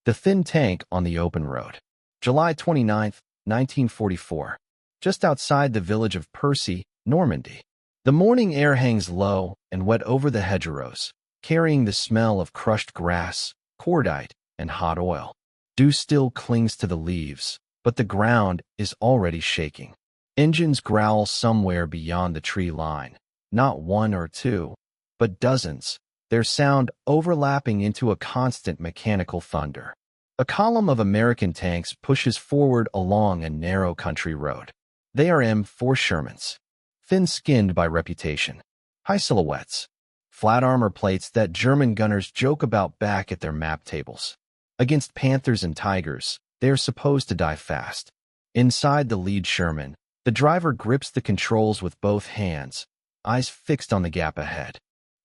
The thin tank on the open road. July 29, 1944. Just outside the village of Percy, Normandy. The morning air hangs low and wet over the hedgerows, carrying the smell of crushed grass, cordite, and hot oil. Dew still clings to the leaves, but the ground is already shaking. Engines growl somewhere beyond the tree line, not one or two, but dozens, their sound overlapping into a constant mechanical thunder. A column of American tanks pushes forward along a narrow country road. They are M4 Shermans, thin-skinned by reputation, high silhouettes, flat armor plates that German gunners joke about back at their map tables. Against Panthers and Tigers, they are supposed to die fast. Inside the lead Sherman, the driver grips the controls with both hands, eyes fixed on the gap ahead.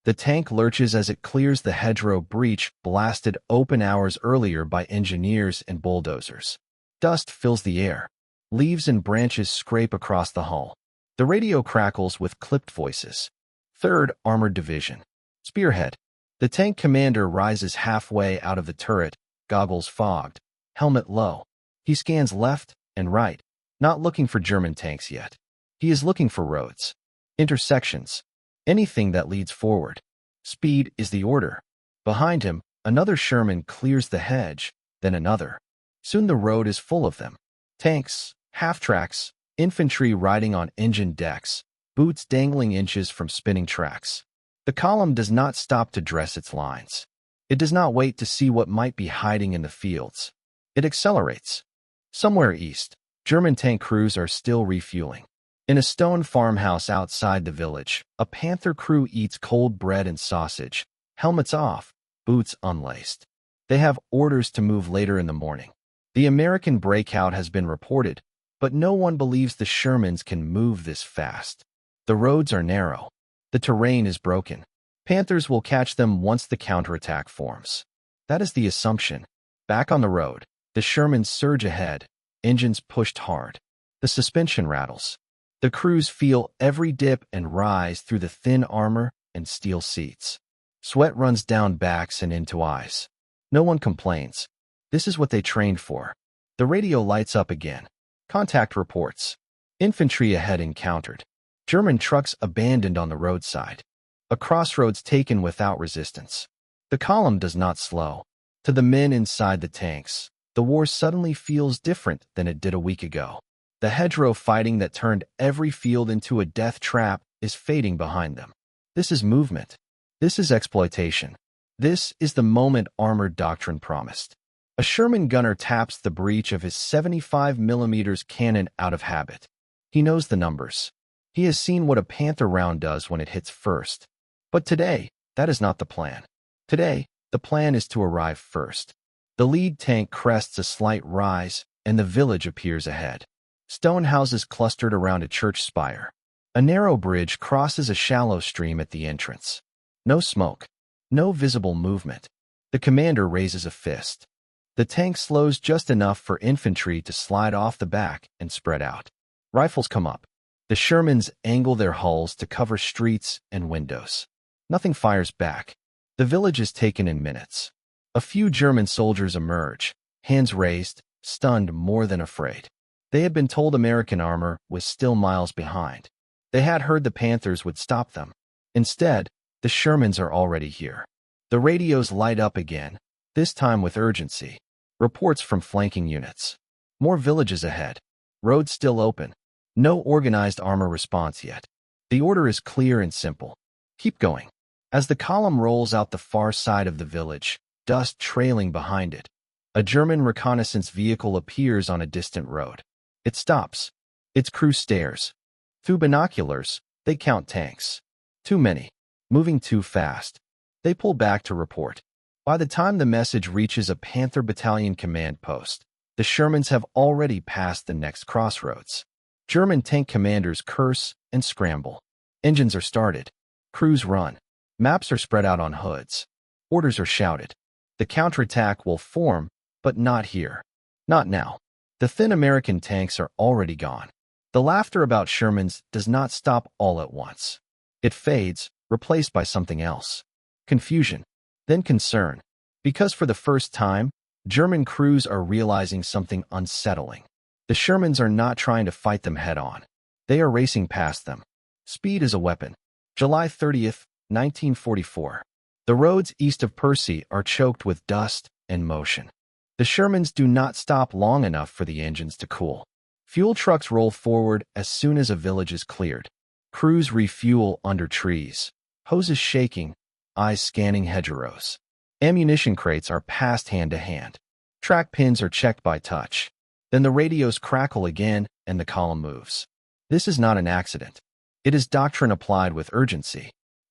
The tank lurches as it clears the hedgerow breach blasted open hours earlier by engineers and bulldozers. Dust fills the air. Leaves and branches scrape across the hull. The radio crackles with clipped voices. 3rd Armored Division. Spearhead. The tank commander rises halfway out of the turret, goggles fogged, helmet low. He scans left and right, not looking for German tanks yet. He is looking for roads, intersections, anything that leads forward. Speed is the order. Behind him, another Sherman clears the hedge, then another. Soon the road is full of them. Tanks, half-tracks, infantry riding on engine decks, boots dangling inches from spinning tracks. The column does not stop to dress its lines. It does not wait to see what might be hiding in the fields. It accelerates. Somewhere east, German tank crews are still refueling. In a stone farmhouse outside the village, a Panther crew eats cold bread and sausage, helmets off, boots unlaced. They have orders to move later in the morning. The American breakout has been reported, but no one believes the Shermans can move this fast. The roads are narrow. The terrain is broken. Panthers will catch them once the counterattack forms. That is the assumption. Back on the road, the Shermans surge ahead, engines pushed hard. The suspension rattles. The crews feel every dip and rise through the thin armor and steel seats. Sweat runs down backs and into eyes. No one complains. This is what they trained for. The radio lights up again. Contact reports. Infantry ahead encountered. German trucks abandoned on the roadside. A crossroads taken without resistance. The column does not slow. To the men inside the tanks, the war suddenly feels different than it did a week ago. The hedgerow fighting that turned every field into a death trap is fading behind them. This is movement. This is exploitation. This is the moment armored doctrine promised. A Sherman gunner taps the breech of his 75mm cannon out of habit. He knows the numbers. He has seen what a Panther round does when it hits first. But today, that is not the plan. Today, the plan is to arrive first. The lead tank crests a slight rise, and the village appears ahead. Stone houses clustered around a church spire. A narrow bridge crosses a shallow stream at the entrance. No smoke. No visible movement. The commander raises a fist. The tank slows just enough for infantry to slide off the back and spread out. Rifles come up. The Shermans angle their hulls to cover streets and windows. Nothing fires back. The village is taken in minutes. A few German soldiers emerge, hands raised, stunned more than afraid. They had been told American armor was still miles behind. They had heard the Panthers would stop them. Instead, the Shermans are already here. The radios light up again, this time with urgency. Reports from flanking units. More villages ahead. Roads still open. No organized armor response yet. The order is clear and simple. Keep going. As the column rolls out the far side of the village, dust trailing behind it, a German reconnaissance vehicle appears on a distant road. It stops. Its crew stares. Through binoculars, they count tanks. Too many. Moving too fast. They pull back to report. By the time the message reaches a Panther Battalion command post, the Shermans have already passed the next crossroads. German tank commanders curse and scramble. Engines are started. Crews run. Maps are spread out on hoods. Orders are shouted. The counterattack will form, but not here. Not now. The thin American tanks are already gone. The laughter about Shermans does not stop all at once. It fades, replaced by something else. Confusion. Then concern. Because for the first time, German crews are realizing something unsettling. The Shermans are not trying to fight them head-on. They are racing past them. Speed is a weapon. July 30th, 1944. The roads east of Percy are choked with dust and motion. The Shermans do not stop long enough for the engines to cool. Fuel trucks roll forward as soon as a village is cleared. Crews refuel under trees, hoses shaking, eyes scanning hedgerows. Ammunition crates are passed hand to hand. Track pins are checked by touch. Then the radios crackle again and the column moves. This is not an accident. It is doctrine applied with urgency.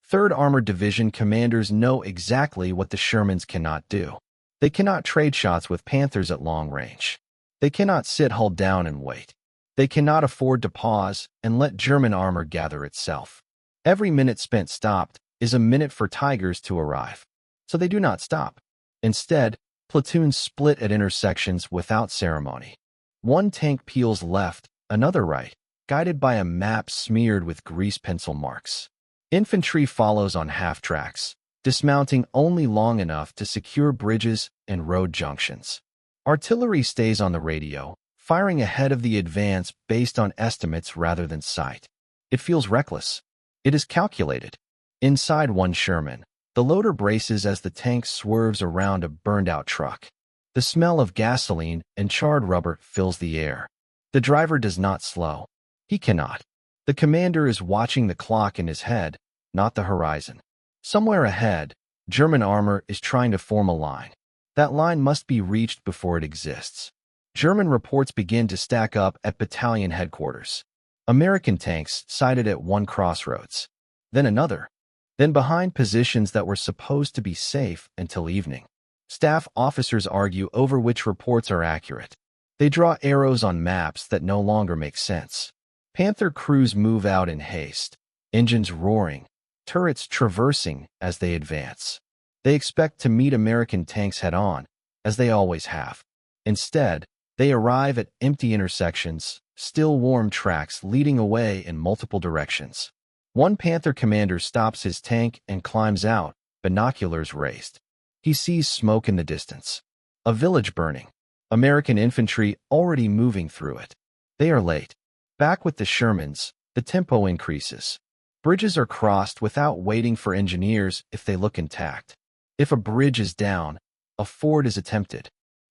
3rd Armored Division commanders know exactly what the Shermans cannot do. They cannot trade shots with Panthers at long range. They cannot sit hull down and wait. They cannot afford to pause and let German armor gather itself. Every minute spent stopped is a minute for Tigers to arrive. So they do not stop. Instead, platoons split at intersections without ceremony. One tank peels left, another right, guided by a map smeared with grease pencil marks. Infantry follows on half-tracks, dismounting only long enough to secure bridges and road junctions. Artillery stays on the radio, firing ahead of the advance based on estimates rather than sight. It feels reckless. It is calculated. Inside one Sherman, the loader braces as the tank swerves around a burned-out truck. The smell of gasoline and charred rubber fills the air. The driver does not slow. He cannot. The commander is watching the clock in his head, not the horizon. Somewhere ahead, German armor is trying to form a line. That line must be reached before it exists. German reports begin to stack up at battalion headquarters. American tanks sighted at one crossroads, then another, then behind positions that were supposed to be safe until evening. Staff officers argue over which reports are accurate. They draw arrows on maps that no longer make sense. Panther crews move out in haste, engines roaring, turrets traversing as they advance. They expect to meet American tanks head-on, as they always have. Instead, they arrive at empty intersections, still warm tracks leading away in multiple directions. One Panther commander stops his tank and climbs out, binoculars raised. He sees smoke in the distance. A village burning. American infantry already moving through it. They are late. Back with the Shermans, the tempo increases. Bridges are crossed without waiting for engineers if they look intact. If a bridge is down, a ford is attempted.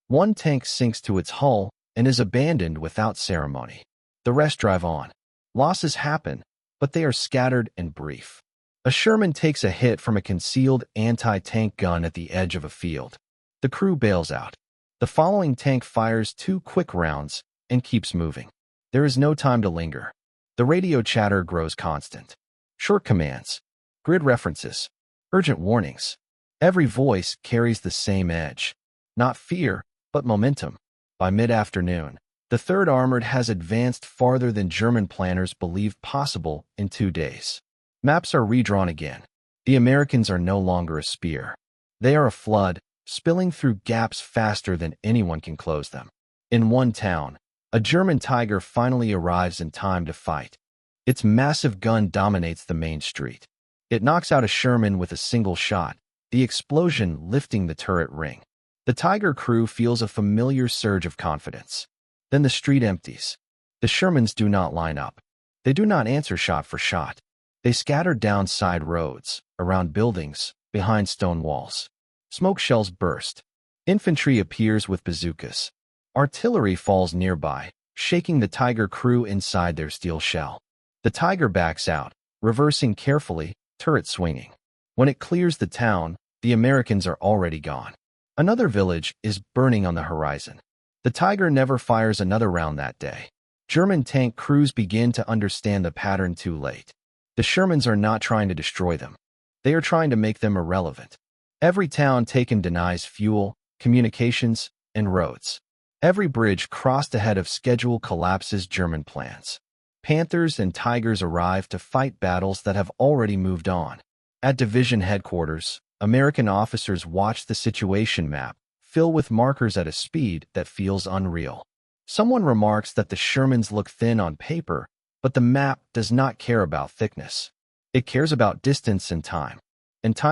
One tank sinks to its hull and is abandoned without ceremony. The rest drive on. Losses happen, but they are scattered and brief. A Sherman takes a hit from a concealed anti-tank gun at the edge of a field. The crew bails out. The following tank fires 2 quick rounds and keeps moving. There is no time to linger. The radio chatter grows constant. Short commands, grid references, urgent warnings. Every voice carries the same edge. Not fear, but momentum. By mid-afternoon, the 3rd Armored has advanced farther than German planners believed possible in 2 days. Maps are redrawn again. The Americans are no longer a spear. They are a flood, spilling through gaps faster than anyone can close them. In one town, a German Tiger finally arrives in time to fight. Its massive gun dominates the main street. It knocks out a Sherman with a single shot, the explosion lifting the turret ring. The Tiger crew feels a familiar surge of confidence. Then the street empties. The Shermans do not line up. They do not answer shot for shot. They scatter down side roads, around buildings, behind stone walls. Smoke shells burst. Infantry appears with bazookas. Artillery falls nearby, shaking the Tiger crew inside their steel shell. The Tiger backs out, reversing carefully, turret swinging. When it clears the town, the Americans are already gone. Another village is burning on the horizon. The Tiger never fires another round that day. German tank crews begin to understand the pattern too late. The Shermans are not trying to destroy them. They are trying to make them irrelevant. Every town taken denies fuel, communications, and roads. Every bridge crossed ahead of schedule collapses German plans. Panthers and Tigers arrive to fight battles that have already moved on. At division headquarters, American officers watch the situation map fill with markers at a speed that feels unreal. Someone remarks that the Shermans look thin on paper, but the map does not care about thickness. It cares about distance and time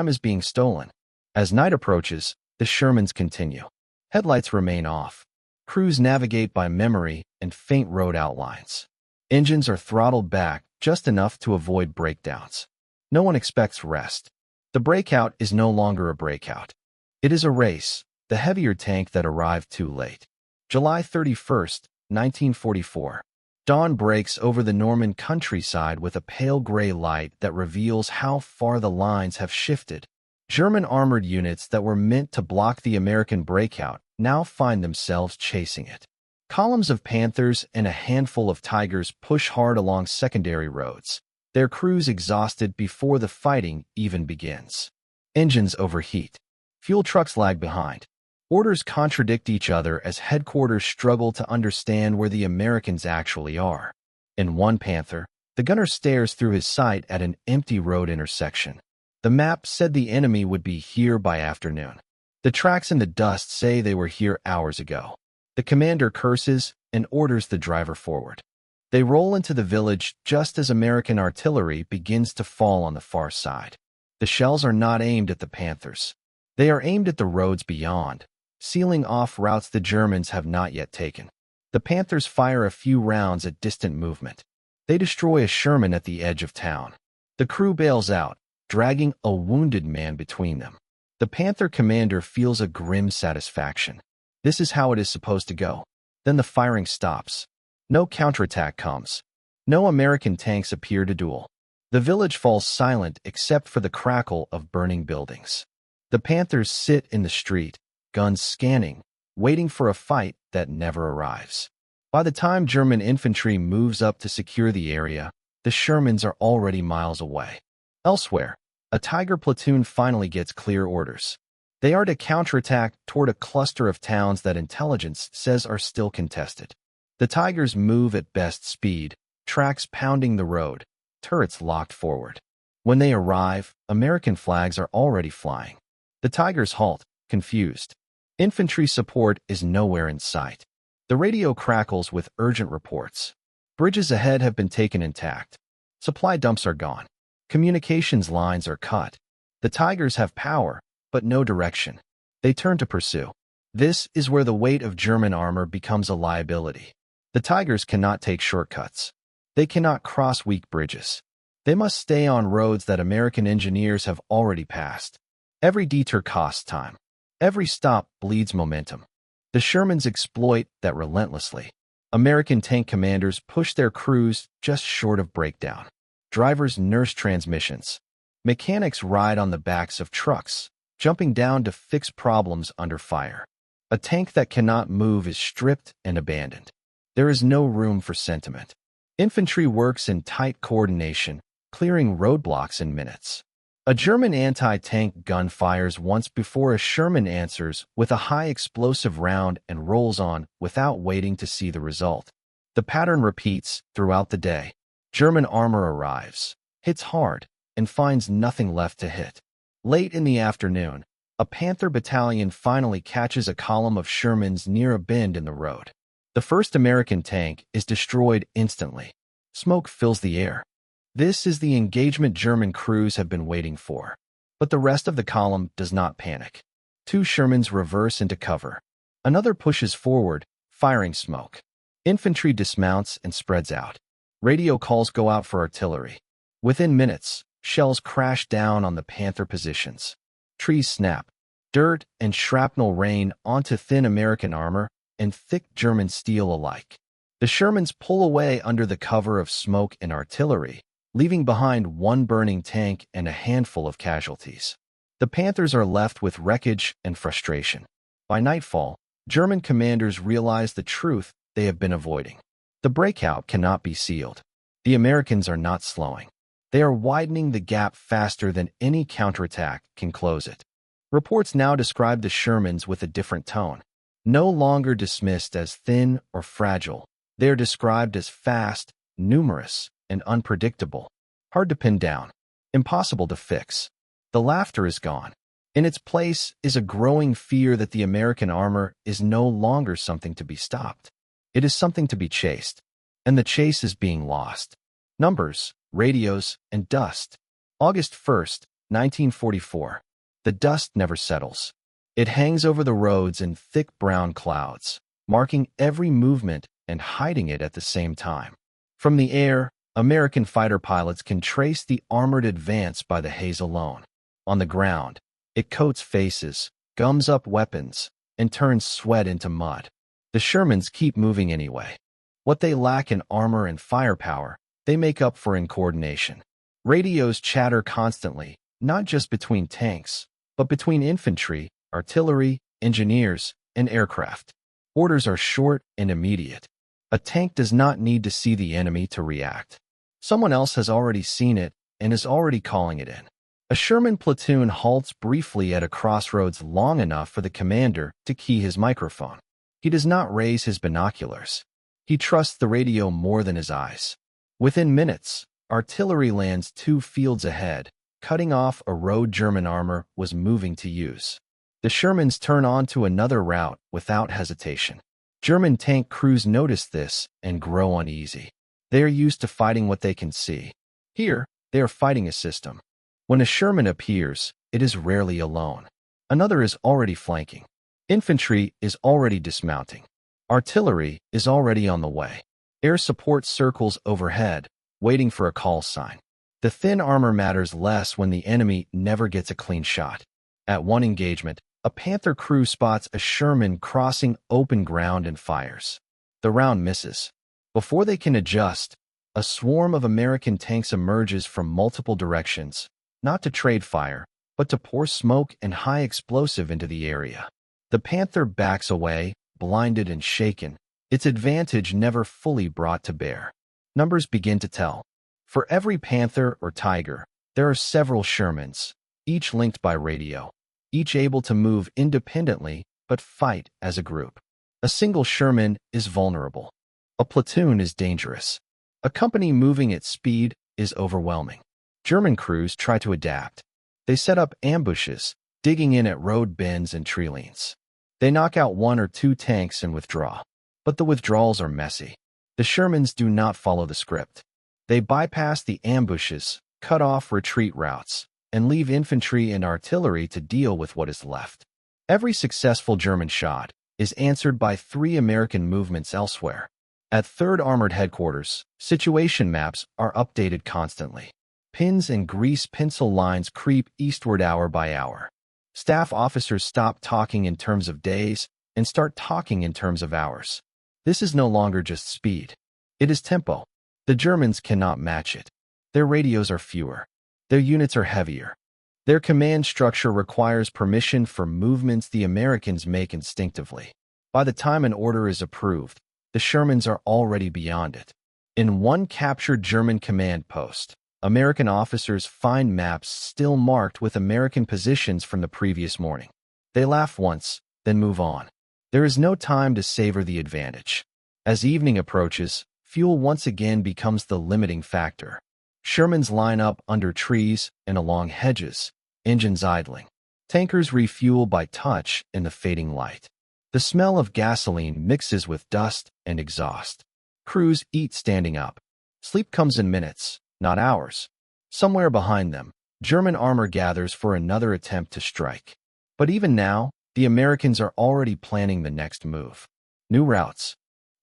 is being stolen. As night approaches, the Shermans continue. Headlights remain off. Crews navigate by memory and faint road outlines. Engines are throttled back just enough to avoid breakdowns. No one expects rest. The breakout is no longer a breakout. It is a race, the heavier tank that arrived too late. July 31st, 1944. Dawn breaks over the Norman countryside with a pale gray light that reveals how far the lines have shifted. German armored units that were meant to block the American breakout now find themselves chasing it. Columns of Panthers and a handful of Tigers push hard along secondary roads, their crews exhausted before the fighting even begins. Engines overheat. Fuel trucks lag behind. Orders contradict each other as headquarters struggle to understand where the Americans actually are. In one Panther, the gunner stares through his sight at an empty road intersection. The map said the enemy would be here by afternoon. The tracks in the dust say they were here hours ago. The commander curses and orders the driver forward. They roll into the village just as American artillery begins to fall on the far side. The shells are not aimed at the Panthers. They are aimed at the roads beyond, sealing off routes the Germans have not yet taken. The Panthers fire a few rounds at distant movement. They destroy a Sherman at the edge of town. The crew bails out, dragging a wounded man between them. The Panther commander feels a grim satisfaction. This is how it is supposed to go. Then the firing stops. No counterattack comes. No American tanks appear to duel. The village falls silent except for the crackle of burning buildings. The Panthers sit in the street, guns scanning, waiting for a fight that never arrives. By the time German infantry moves up to secure the area, the Shermans are already miles away. Elsewhere, a Tiger platoon finally gets clear orders. They are to counterattack toward a cluster of towns that intelligence says are still contested. The Tigers move at best speed, tracks pounding the road, turrets locked forward. When they arrive, American flags are already flying. The Tigers halt, confused. Infantry support is nowhere in sight. The radio crackles with urgent reports. Bridges ahead have been taken intact. Supply dumps are gone. Communications lines are cut. The Tigers have power, but no direction. They turn to pursue. This is where the weight of German armor becomes a liability. The Tigers cannot take shortcuts. They cannot cross weak bridges. They must stay on roads that American engineers have already passed. Every detour costs time. Every stop bleeds momentum. The Shermans exploit that relentlessly. American tank commanders push their crews just short of breakdown. Drivers nurse transmissions. Mechanics ride on the backs of trucks, jumping down to fix problems under fire. A tank that cannot move is stripped and abandoned. There is no room for sentiment. Infantry works in tight coordination, clearing roadblocks in minutes. A German anti-tank gun fires once before a Sherman answers with a high-explosive round and rolls on without waiting to see the result. The pattern repeats throughout the day. German armor arrives, hits hard, and finds nothing left to hit. Late in the afternoon, a Panther battalion finally catches a column of Shermans near a bend in the road. The first American tank is destroyed instantly. Smoke fills the air. This is the engagement German crews have been waiting for. But the rest of the column does not panic. Two Shermans reverse into cover. Another pushes forward, firing smoke. Infantry dismounts and spreads out. Radio calls go out for artillery. Within minutes, shells crash down on the Panther positions. Trees snap. Dirt and shrapnel rain onto thin American armor and thick German steel alike. The Shermans pull away under the cover of smoke and artillery, leaving behind one burning tank and a handful of casualties. The Panthers are left with wreckage and frustration. By nightfall, German commanders realize the truth they have been avoiding. The breakout cannot be sealed. The Americans are not slowing. They are widening the gap faster than any counterattack can close it. Reports now describe the Shermans with a different tone. No longer dismissed as thin or fragile, they are described as fast, numerous, and unpredictable. Hard to pin down. Impossible to fix. The laughter is gone. In its place is a growing fear that the American armor is no longer something to be stopped. It is something to be chased. And the chase is being lost. Numbers, radios, and dust. August 1st, 1944. The dust never settles. It hangs over the roads in thick brown clouds, marking every movement and hiding it at the same time. From the air, American fighter pilots can trace the armored advance by the haze alone. On the ground, it coats faces, gums up weapons, and turns sweat into mud. The Shermans keep moving anyway. What they lack in armor and firepower, they make up for in coordination. Radios chatter constantly, not just between tanks, but between infantry, artillery, engineers, and aircraft. Orders are short and immediate. A tank does not need to see the enemy to react. Someone else has already seen it and is already calling it in. A Sherman platoon halts briefly at a crossroads long enough for the commander to key his microphone. He does not raise his binoculars. He trusts the radio more than his eyes. Within minutes, artillery lands 2 fields ahead, cutting off a road German armor was moving to use. The Shermans turn onto another route without hesitation. German tank crews notice this and grow uneasy. They are used to fighting what they can see. Here, they are fighting a system. When a Sherman appears, it is rarely alone. Another is already flanking. Infantry is already dismounting. Artillery is already on the way. Air support circles overhead, waiting for a call sign. The thin armor matters less when the enemy never gets a clean shot. At one engagement, a Panther crew spots a Sherman crossing open ground and fires. The round misses. Before they can adjust, a swarm of American tanks emerges from multiple directions, not to trade fire, but to pour smoke and high explosive into the area. The Panther backs away, blinded and shaken, its advantage never fully brought to bear. Numbers begin to tell. For every Panther or Tiger, there are several Shermans, each linked by radio, each able to move independently but fight as a group. A single Sherman is vulnerable. A platoon is dangerous. A company moving at speed is overwhelming. German crews try to adapt. They set up ambushes, digging in at road bends and tree leans. They knock out 1 or 2 tanks and withdraw. But the withdrawals are messy. The Shermans do not follow the script. They bypass the ambushes, cut off retreat routes, and leave infantry and artillery to deal with what is left. Every successful German shot is answered by 3 American movements elsewhere. At 3rd Armored Headquarters, situation maps are updated constantly. Pins and grease pencil lines creep eastward hour by hour. Staff officers stop talking in terms of days and start talking in terms of hours. This is no longer just speed. It is tempo. The Germans cannot match it. Their radios are fewer. Their units are heavier. Their command structure requires permission for movements the Americans make instinctively. By the time an order is approved, the Shermans are already beyond it. In one captured German command post, American officers find maps still marked with American positions from the previous morning. They laugh once, then move on. There is no time to savor the advantage. As evening approaches, fuel once again becomes the limiting factor. Shermans line up under trees and along hedges, engines idling. Tankers refuel by touch in the fading light. The smell of gasoline mixes with dust and exhaust. Crews eat standing up. Sleep comes in minutes, not hours. Somewhere behind them, German armor gathers for another attempt to strike. But even now, the Americans are already planning the next move. New routes,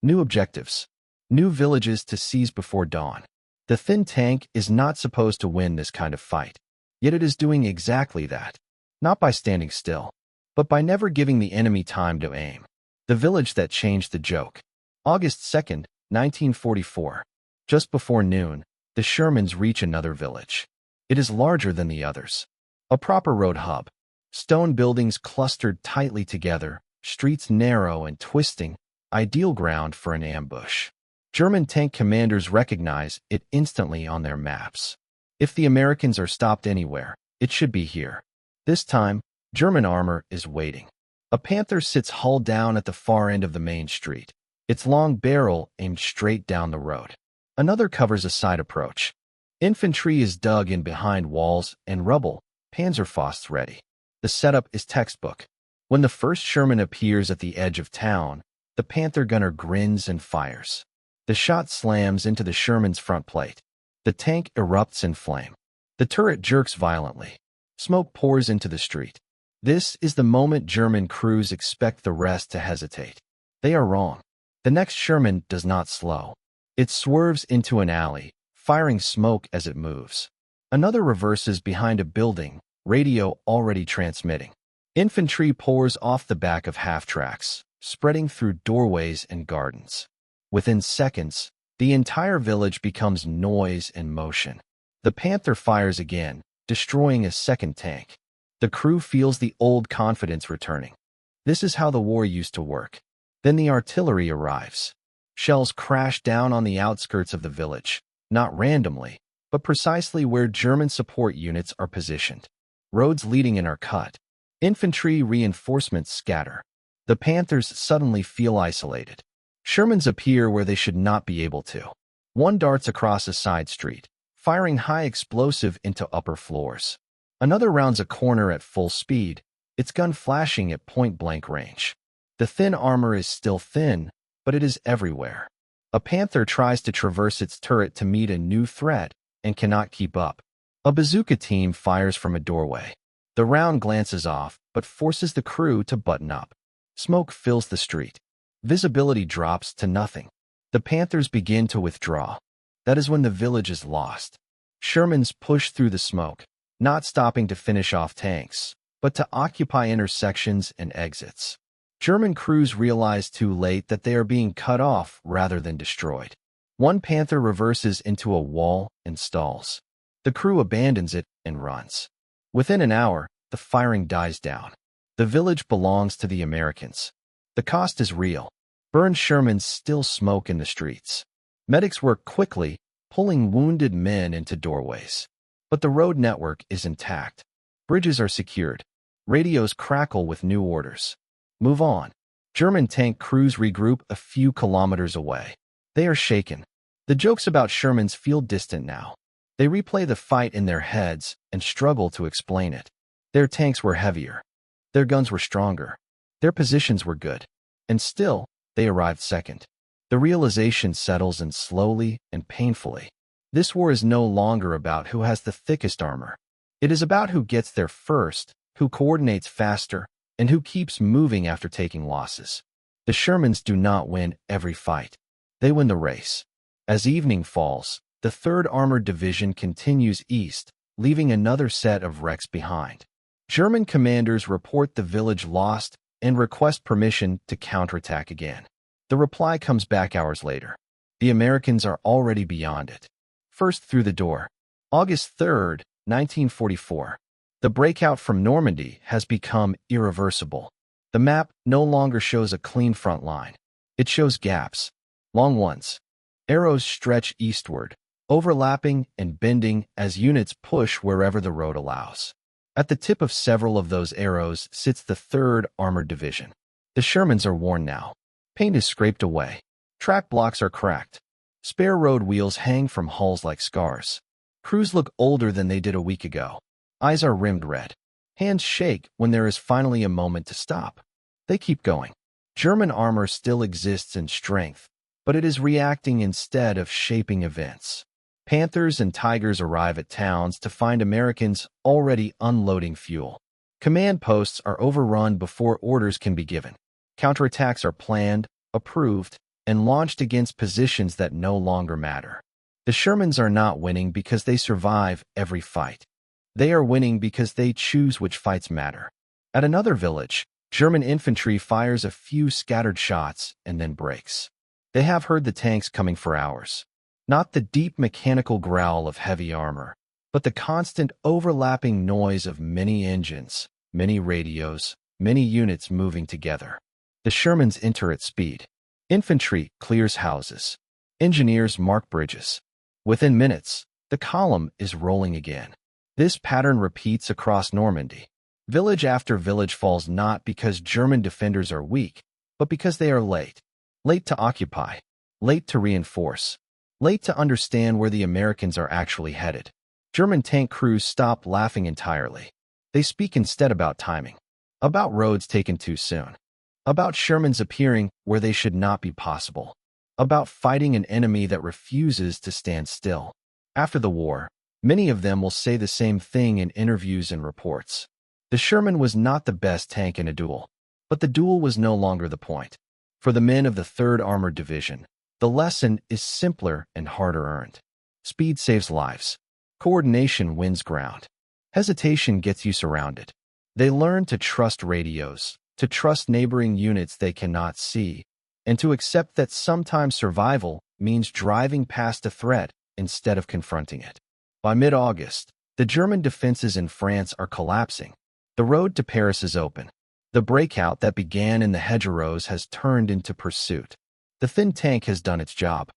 new objectives, new villages to seize before dawn. The thin tank is not supposed to win this kind of fight. Yet it is doing exactly that. Not by standing still, but by never giving the enemy time to aim. The village that changed the joke. August 2nd, 1944. Just before noon, the Shermans reach another village. It is larger than the others. A proper road hub. Stone buildings clustered tightly together, streets narrow and twisting, ideal ground for an ambush. German tank commanders recognize it instantly on their maps. If the Americans are stopped anywhere, it should be here. This time, German armor is waiting. A Panther sits hull down at the far end of the main street, its long barrel aimed straight down the road. Another covers a side approach. Infantry is dug in behind walls and rubble, Panzerfausts ready. The setup is textbook. When the first Sherman appears at the edge of town, the Panther gunner grins and fires. The shot slams into the Sherman's front plate. The tank erupts in flame. The turret jerks violently. Smoke pours into the street. This is the moment German crews expect the rest to hesitate. They are wrong. The next Sherman does not slow. It swerves into an alley, firing smoke as it moves. Another reverses behind a building, radio already transmitting. Infantry pours off the back of half-tracks, spreading through doorways and gardens. Within seconds, the entire village becomes noise and motion. The Panther fires again, destroying a second tank. The crew feels the old confidence returning. This is how the war used to work. Then the artillery arrives. Shells crash down on the outskirts of the village, not randomly, but precisely where German support units are positioned. Roads leading in are cut. Infantry reinforcements scatter. The Panthers suddenly feel isolated. Shermans appear where they should not be able to. One darts across a side street, firing high explosive into upper floors. Another rounds a corner at full speed, its gun flashing at point-blank range. The thin armor is still thin, but it is everywhere. A Panther tries to traverse its turret to meet a new threat and cannot keep up. A bazooka team fires from a doorway. The round glances off, but forces the crew to button up. Smoke fills the street. Visibility drops to nothing. The Panthers begin to withdraw. That is when the village is lost. Shermans push through the smoke, not stopping to finish off tanks, but to occupy intersections and exits. German crews realize too late that they are being cut off rather than destroyed. One Panther reverses into a wall and stalls. The crew abandons it and runs. Within an hour, the firing dies down. The village belongs to the Americans. The cost is real. Burned Shermans still smoke in the streets. Medics work quickly, pulling wounded men into doorways. But the road network is intact. Bridges are secured. Radios crackle with new orders. Move on. German tank crews regroup a few kilometers away. They are shaken. The jokes about Shermans feel distant now. They replay the fight in their heads and struggle to explain it. Their tanks were heavier. Their guns were stronger. Their positions were good. And still, they arrived second. The realization settles in slowly and painfully. This war is no longer about who has the thickest armor. It is about who gets there first, who coordinates faster, and who keeps moving after taking losses. The Shermans do not win every fight. They win the race. As evening falls, the 3rd Armored Division continues east, leaving another set of wrecks behind. German commanders report the village lost and request permission to counterattack again. The reply comes back hours later. The Americans are already beyond it. First through the door. August 3rd, 1944. The breakout from Normandy has become irreversible. The map no longer shows a clean front line. It shows gaps. Long ones. Arrows stretch eastward, overlapping and bending as units push wherever the road allows. At the tip of several of those arrows sits the 3rd Armored Division. The Shermans are worn now. Paint is scraped away. Track blocks are cracked. Spare road wheels hang from hulls like scars. Crews look older than they did a week ago. Eyes are rimmed red. Hands shake when there is finally a moment to stop. They keep going. German armor still exists in strength, but it is reacting instead of shaping events. Panthers and Tigers arrive at towns to find Americans already unloading fuel. Command posts are overrun before orders can be given. Counterattacks are planned, approved, and launched against positions that no longer matter. The Shermans are not winning because they survive every fight. They are winning because they choose which fights matter. At another village, German infantry fires a few scattered shots and then breaks. They have heard the tanks coming for hours. Not the deep mechanical growl of heavy armor, but the constant overlapping noise of many engines, many radios, many units moving together. The Shermans enter at speed. Infantry clears houses. Engineers mark bridges. Within minutes, the column is rolling again. This pattern repeats across Normandy. Village after village falls not because German defenders are weak, but because they are late. Late to occupy. Late to reinforce. Late to understand where the Americans are actually headed. German tank crews stop laughing entirely. They speak instead about timing. About roads taken too soon. About Shermans appearing where they should not be possible. About fighting an enemy that refuses to stand still. After the war, many of them will say the same thing in interviews and reports. The Sherman was not the best tank in a duel, but the duel was no longer the point. For the men of the 3rd Armored Division, the lesson is simpler and harder earned. Speed saves lives. Coordination wins ground. Hesitation gets you surrounded. They learn to trust radios, to trust neighboring units they cannot see, and to accept that sometimes survival means driving past a threat instead of confronting it. By mid-August, the German defenses in France are collapsing. The road to Paris is open. The breakout that began in the hedgerows has turned into pursuit. The thin tank has done its job,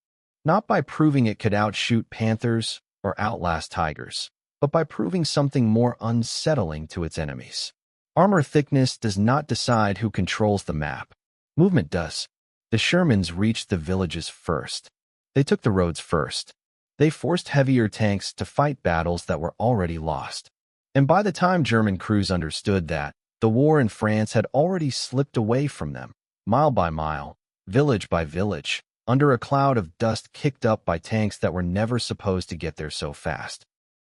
not by proving it could outshoot Panthers or outlast Tigers, but by proving something more unsettling to its enemies. Armor thickness does not decide who controls the map. Movement does. The Shermans reached the villages first. They took the roads first. They forced heavier tanks to fight battles that were already lost. And by the time German crews understood that, the war in France had already slipped away from them, mile by mile, village by village, under a cloud of dust kicked up by tanks that were never supposed to get there so fast.